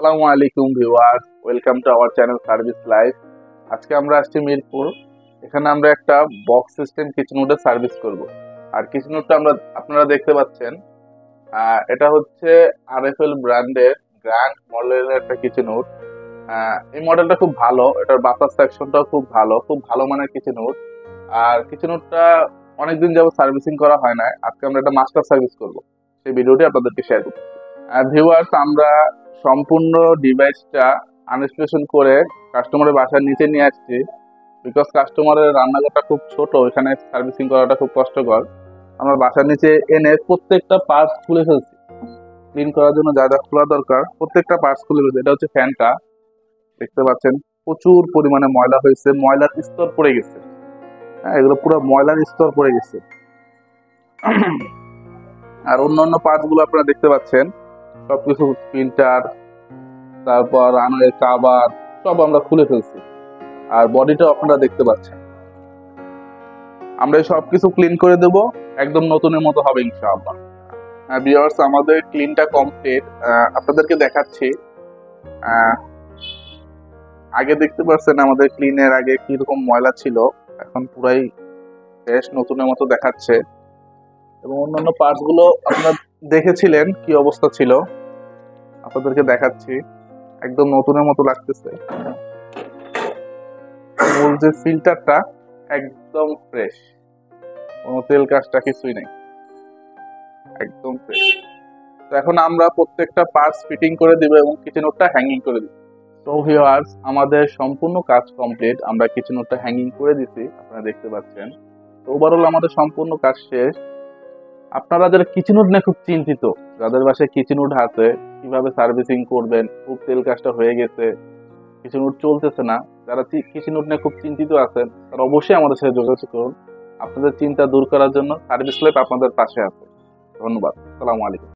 আসসালামু আলাইকুম viewers, welcome to our channel service life. আজকে আমরা আসছি মিরপুর। এখানে আমরা একটা বক্স সিস্টেম কিচেন উডের সার্ভিস করব। আর কিচেন উডটা আপনারা দেখতে পাচ্ছেন, এটা হচ্ছে আরএফএল ব্র্যান্ডের গ্র্যান্ড মডেলের একটা কিচেন উড। এই মডেলটা খুব ভালো, এটার বাতাস সেকশনটাও খুব ভালো মানের কিচেন উড। আর কিচেন উডটা অনেকদিন যাবত সার্ভিসিং করা হয় না, আজকে আমরা একটা মাস্টার সার্ভিস করব। সেই ভিডিওটি আপনাদেরকে শেয়ার করব। ভিউয়ার্স, আমরা সম্পূর্ণ ডিভাইসটা আনইনস্টলেশন করে কাস্টমারের বাসার নিচে নিয়ে আসছি, বিকজ কাস্টমারের রান্নাঘরটা খুব ছোট, এখানে সার্ভিসিং করাটা খুব কষ্টকর। আমরা বাসার নিচে এনে প্রত্যেকটা পার্টস খুলে ফেলছি। ক্লিন করার জন্য যা যা খোলা দরকার প্রত্যেকটা পার্টস খুলে ফেলছি। এটা হচ্ছে ফ্যানটা, দেখতে পাচ্ছেন প্রচুর পরিমাণে ময়লা হয়েছে, ময়লার স্তর পড়ে গেছে। হ্যাঁ, এগুলো পুরো ময়লার স্তর পড়ে গেছে। আর অন্যান্য পার্টস গুলো আপনারা দেখতে পাচ্ছেন, সবকিছু প্রিন্টার, তারপর আনারের কাবার সব আমরা খুলে ফেলছি। আর বডিটাও আপনারা দেখতে পাচ্ছেন। আমরা এই সবকিছু ক্লিন করে দেব, একদম নতুনের মতো হবে ইনশাআল্লাহ। ভিউয়ার্স, আমাদের ক্লিনটা কমপ্লিট, আপনাদেরকে দেখাচ্ছি। আগে দেখতে পাচ্ছেন আমাদের ক্লিনের আগে কিরকম ময়লা ছিল, এখন পুরাই বেশ নতুনের মতো দেখাচ্ছে। এবং অন্যান্য পার্টস গুলো আপনারা দেখেছিলেন কি অবস্থা ছিল, আপনাদেরকে দেখাচ্ছি, একদম নতুনের মতো লাগতেছে। মূল যে ফিল্টারটা একদম ফ্রেশ, কোনো তেল কাজটা কিছুই নেই, একদম ফ্রেশ। তো এখন আমরা প্রত্যেকটা পার্টস ফিটিং করে দিব এবং কিচেন উডটা হ্যাঙ্গিং করে দিব। সো ভিউয়ার্স, আমাদের সম্পূর্ণ কাজ কমপ্লিট, আমরা কিচেন উডটা হ্যাঙ্গিং করে দিছি, আপনারা দেখতে পাচ্ছেন। তো ওভারঅল আমাদের সম্পূর্ণ কাজ শেষ। আপনারা যারা কিচেন উড নিয়ে খুব চিন্তিত, যাদের বাসায় কিচেন উড আছে, কিভাবে সার্ভিসিং করবেন, খুব তেল কাজটা হয়ে গেছে, কিচেন উড চলতেছে না, যারা কিচেন উড নিয়ে খুব চিন্তিত আছেন, তারা অবশ্যই আমাদের সাথে যোগাযোগ করুন। আপনাদের চিন্তা দূর করার জন্য সার্ভিস লাইফ আপনাদের পাশে আছে। ধন্যবাদ। আসসালামু আলাইকুম।